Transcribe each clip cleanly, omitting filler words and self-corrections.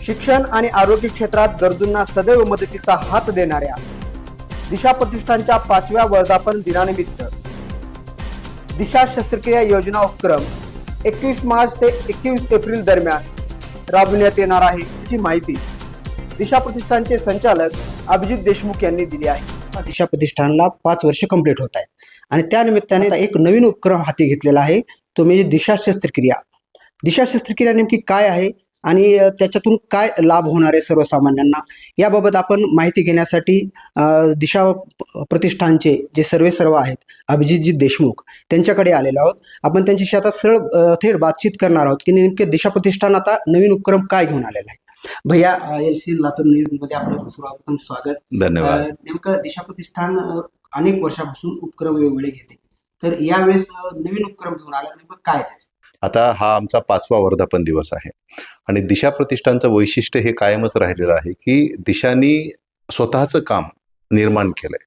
शिक्षण आणि आरोग्य क्षेत्रात गरजूंना सदैव मदतीचा हात देणाऱ्या दिशा प्रतिष्ठानच्या 5व्या वर्धापन दिनानिमित्त दिशा शस्त्रक्रिया योजना उपक्रम 21 मार्च ते 21 एप्रिल दरम्यान राबविण्यात येणार आहे याची माहिती दिशा प्रतिष्ठानचे संचालक अभिजित देशमुख यांनी दिली आहे। दिशा प्रतिष्ठानला 5 वर्ष कंप्लीट होत आहेत आणि त्या निमित्ताने एक नवीन उपक्रम हाती घेतलेला आहे, तो म्हणजे दिशा शस्त्रक्रिया। दिशा शस्त्रक्रिया नेमकी काय आहे आणि त्याच्यातून काय लाभ होणार आहे सर्वसामान्यांना, याबाबत आपण माहिती घेण्यासाठी दिशा प्रतिष्ठानचे जे सर्व आहेत अभिजितजी देशमुख त्यांच्याकडे आलेलो आहोत। आपण त्यांच्याशी आता सरळ थेट बातचीत करणार आहोत की नेमके दिशा प्रतिष्ठान आता नवीन उपक्रम काय घेऊन आलेला आहे। भैया, LC लातूर न्यूजमध्ये आपलं सर्वप्रथम स्वागत, धन्यवाद। नेमकं दिशा प्रतिष्ठान अनेक वर्षापासून उपक्रम वेगवेगळे घेते, तर यावेळेस नवीन उपक्रम घेऊन आला, नेमकं काय त्याचं? आता हा आमचा 5वा वर्धापन दिवस आहे आणि दिशा प्रतिष्ठानचं वैशिष्ट्य हे कायमच राहिलेलं आहे की दिशानी स्वतःचं काम निर्माण केलंय।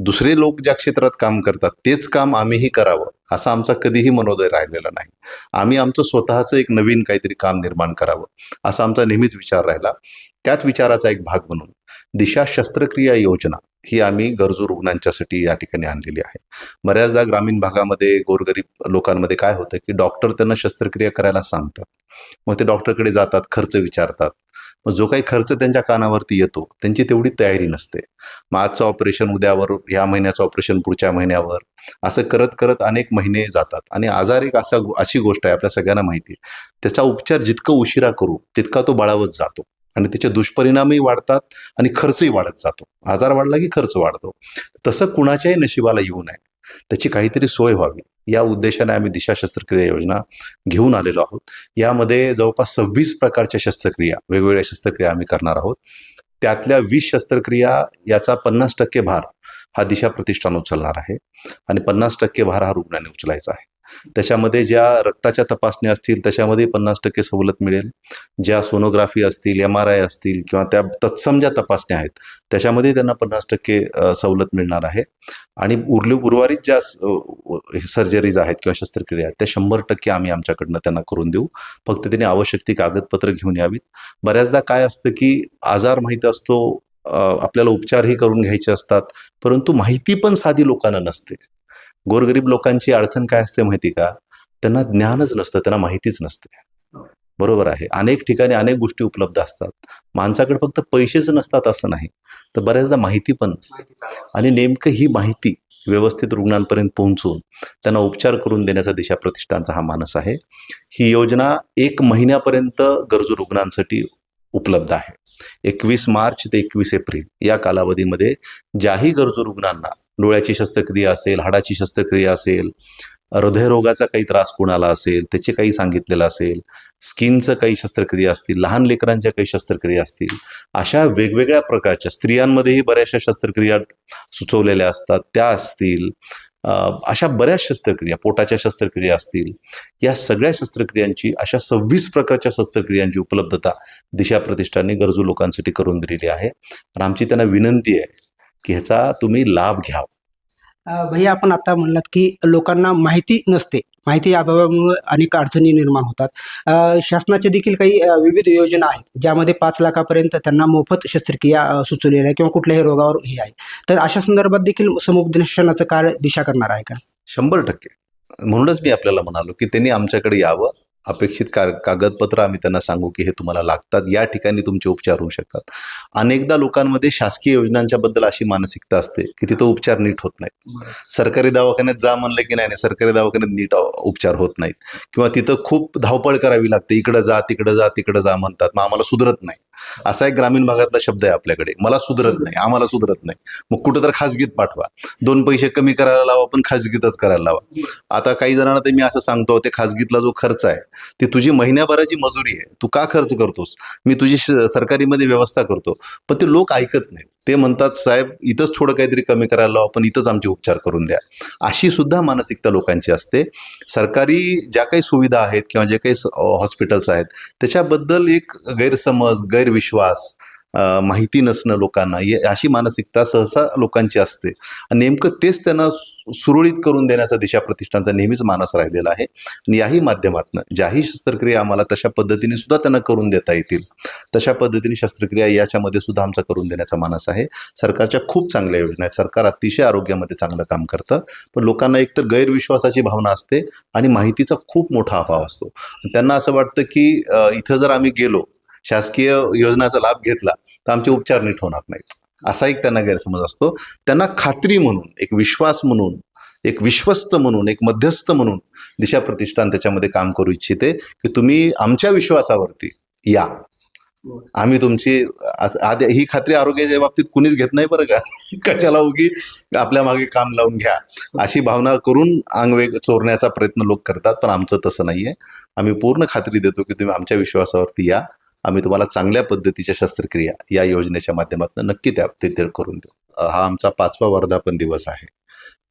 दुसरे लोक ज्या क्षेत्रात काम करतात तेच काम आम्हीही करावं असा आमचा कधीही मनोदय राहिलेला नाही। आम्ही आमचं स्वतःचं एक नवीन काहीतरी काम निर्माण करावं असा आमचा नेहमीच विचार राहिला। त्याच विचाराचा एक भाग म्हणून दिशा शस्त्रक्रिया योजना ही आम्ही गरजू रुग्णांच्यासाठी या ठिकाणी आणलेली आहे। बऱ्याचदा ग्रामीण भागामध्ये गोरगरीब लोकांमध्ये काय होतं की डॉक्टर त्यांना शस्त्रक्रिया करायला सांगतात, मग ते डॉक्टरकडे जातात, खर्च विचारतात, मग जो काही खर्च त्यांच्या कानावरती येतो त्यांची तेवढी तयारी नसते। मग आजचं ऑपरेशन उद्यावर, या महिन्याचं ऑपरेशन पुढच्या महिन्यावर, असं करत करत अनेक महिने जातात आणि आजार एक अशी गोष्ट आहे, आपल्या सगळ्यांना माहिती आहे, त्याचा उपचार जितकं उशिरा करू तितका तो बळावत जातो आणि त्याचे दुष्परिणामही वाढतात आणि खर्चही वाढत जातो। आजार वाढला की खर्च वाढतो। तसं कुणाच्याही नशिबाला येऊ नये, त्याची काहीतरी सोय व्हावी या उद्देशाने आम्ही दिशा शस्त्रक्रिया योजना घेऊन आलेलो आहोत। यामध्ये जवळपास 26 प्रकारच्या शस्त्रक्रिया, वेगवेगळ्या शस्त्रक्रिया आम्ही करणार आहोत। त्यातल्या 20 शस्त्रक्रिया याचा 50% भार हा दिशा प्रतिष्ठान उचलणार आहे आणि 50% भार हा रुग्णाने उचलायचा आहे। त्याच्यामध्ये ज्या रक्ताच्या तपासण्या असतील त्याच्यामध्ये 50% सवलत मिळेल, ज्या सोनोग्राफी असतील, MRI असतील किंवा त्या तत्सम ज्या तपासण्या आहेत त्याच्यामध्ये त्यांना 50% सवलत मिळणार आहे आणि उर्वरित ज्या सर्जरीज आहेत किंवा शस्त्रक्रिया आहेत त्या 100% आम्ही आमच्याकडनं त्यांना करून देऊ। फक्त त्यांनी आवश्यक ती कागदपत्र घेऊन यावीत। बऱ्याचदा काय असतं की आजार माहीत असतो, आपल्याला उपचारही करून घ्यायचे असतात, परंतु माहिती पण साधी लोकांना नसते। गोरगरीब लोकांची अडचण काय असते माहिती का, त्यांना ज्ञानच नसतं, त्यांना माहितीच नसते। बरोबर आहे, अनेक ठिकाणी अनेक गोष्टी उपलब्ध असतात, माणसाकडे फक्त पैसेच नसतात असं नाही, तर बऱ्याचदा माहिती पण नसते आणि नेमकं ही माहिती व्यवस्थित रुग्णांपर्यंत पोहोचून त्यांना उपचार करून देण्याचा दिशा प्रतिष्ठानचा हा मानस आहे। ही योजना 1 महिन्यापर्यंत गरजू रुग्णांसाठी उपलब्ध आहे। 21 मार्च ते 21 एप्रिल या कालावधीमध्ये ज्याही गरजू रुग्णांना डोळ्याची शस्त्रक्रिया असेल, हाडाची शस्त्रक्रिया असेल, हृदयरोगाचा काही त्रास कोणाला असेल त्याचे काही सांगितलेलं असेल, स्किनचं काही शस्त्रक्रिया असतील, लहान लेकरांच्या काही शस्त्रक्रिया असतील, अशा वेगवेगळ्या प्रकारच्या, स्त्रियांमध्येही बऱ्याचशा शस्त्रक्रिया सुचवलेल्या असतात त्या असतील, अशा बऱ्याच शस्त्रक्रिया, पोटाच्या शस्त्रक्रिया असतील, या सगळ्या शस्त्रक्रियांची, अशा 26 प्रकारच्या शस्त्रक्रियांची उपलब्धता दिशा प्रतिष्ठानने गरजू लोकांसाठी करून दिलेली आहे आणि आमची त्यांना विनंती आहे की ह्याचा तुम्ही लाभ घ्या। भैया, आपण आता म्हणलात की लोकांना माहिती नसते, माहिती अभावामुळे अनेक अडचणी निर्माण होतात। शासनाच्या देखील काही विविध योजना आहेत ज्यामध्ये 5 लाखापर्यंत त्यांना मोफत शस्त्रक्रिया सुचवलेल्या आहे किंवा कुठल्याही रोगावर हे आहे, तर अशा संदर्भात देखील समुपदेशनाचं कार्य दिशा करणार आहे का? 100%। म्हणूनच मी आपल्याला म्हणालो की त्यांनी आमच्याकडे यावं, अपेक्षित कागदपत्र आम्ही त्यांना सांगू की हे तुम्हाला लागतात, या ठिकाणी तुमचे उपचार होऊ शकतात। अनेकदा लोकांमध्ये शासकीय योजनांच्या बद्दल अशी मानसिकता असते की तिथं उपचार नीट होत नाहीत। सरकारी दवाखान्यात जा म्हणलं की नाही, सरकारी दवाखान्यात नीट उपचार होत नाहीत किंवा तिथं खूप धावपळ करावी लागते, इकडं जा तिकडं जा तिकडं जा म्हणतात, मग आम्हाला सुधरत नाही। असा एक ग्रामीण भागातला शब्द आहे आपल्याकडे, मला सुधरत नाही, आम्हाला सुधरत नाही। मग कुठं तर खाजगीत पाठवा, 2 पैसे कमी करायला लावा पण खाजगीतच करायला लावा। आता काही जणांना तर मी असं सांगतो, ते खाजगीतला जो खर्च आहे ती तुझी महिन्याभराची मजुरी आहे, तू का खर्च करतोस, मी तुझी सरकारीमध्ये व्यवस्था करतो। पण ते लोक ऐकत नाहीत, ते म्हणतात साहेब इथंच थोडं काहीतरी कमी करायला लावा पण इथंच आमचे उपचार करून द्या। अशी सुद्धा मानसिकता लोकांची असते। सरकारी ज्या काही सुविधा आहेत किंवा जे काही हॉस्पिटल्स आहेत त्याच्याबद्दल एक गैरसमज, गैरविश्वास, माहिती नसणं लोकांना, अशी मानसिकता सहसा लोकांची असते आणि नेमकं तेच त्यांना सुरळीत करून देण्याचा दिशा प्रतिष्ठानचा नेहमीच मानस राहिलेला आहे आणि याही माध्यमातून ज्याही शस्त्रक्रिया आम्हाला तशा पद्धतीने सुद्धा त्यांना करून देता येतील, तशा पद्धतीने शस्त्रक्रिया याच्यामध्ये सुद्धा आमचा करून देण्याचा मानस आहे. सरकारच्या खूप चांगल्या योजना आहेत. सरकार अतिशय आरोग्यामध्ये चांगलं काम करतं, पण लोकांना एकतर गैरविश्वासाची भावना असते आणि माहितीचा खूप मोठा अभाव असतो. त्यांना असं वाटतं की इथं जर आम्ही गेलो, शासकीय योजनाचा लाभ घेतला तर आमचे उपचार नीट होणार नाहीत, असा एक त्यांना गैरसमज असतो. त्यांना खात्री म्हणून, एक विश्वास म्हणून, एक विश्वस्त म्हणून, एक मध्यस्थ म्हणून दिशा प्रतिष्ठान त्याच्यामध्ये काम करू इच्छिते की तुम्ही आमच्या विश्वासावरती या. आम्ही तुमची ही खात्री आरोग्याच्या बाबतीत कुणीच घेत नाही बरं का. कशाला उगी आपल्या मागे काम लावून घ्या अशी भावना करून अंगवेग चोरण्याचा प्रयत्न लोक करतात, पण आमचं तसं नाहीये. आम्ही पूर्ण खात्री देतो की तुम्ही आमच्या विश्वासावरती या. आम्ही तुम्हाला चांगल्या पद्धतीच्या शस्त्रक्रिया या योजनेच्या माध्यमातून नक्की त्या तिथे करून देऊ. हा आमचा 5वा वर्धापन दिवस आहे.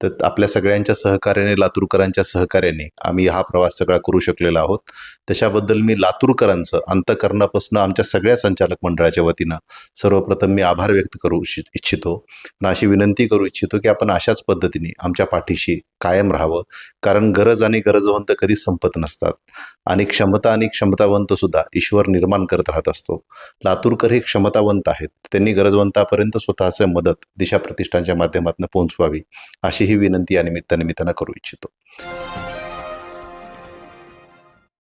तर आपल्या सगळ्यांच्या सहकार्याने, लातूरकरांच्या सहकार्याने आम्ही हा प्रवास सगळा करू शकलेलो आहोत. त्याच्याबद्दल मी लातूरकरांचं अंतःकरणापासून आमच्या सगळ्या संचालक मंडळाच्या वतीनं सर्वप्रथम मी आभार व्यक्त करू इच्छितो. आणि अशी विनंती करू इच्छितो की आपण अशाच पद्धतीने आमच्या पाठीशी कायम राहावं, कारण गरज आणि गरजवंत कधीच संपत नसतात आणि क्षमता आणि क्षमतावंत सुद्धा ईश्वर निर्माण करत राहत असतो. लातूरकर हे क्षमतावंत आहेत, त्यांनी गरजवंतापर्यंत स्वतःचं मदत दिशा प्रतिष्ठानच्या माध्यमातून पोहोचवावी अशी ही विनंती या निमित्ताने मी त्यांना करू इच्छितो.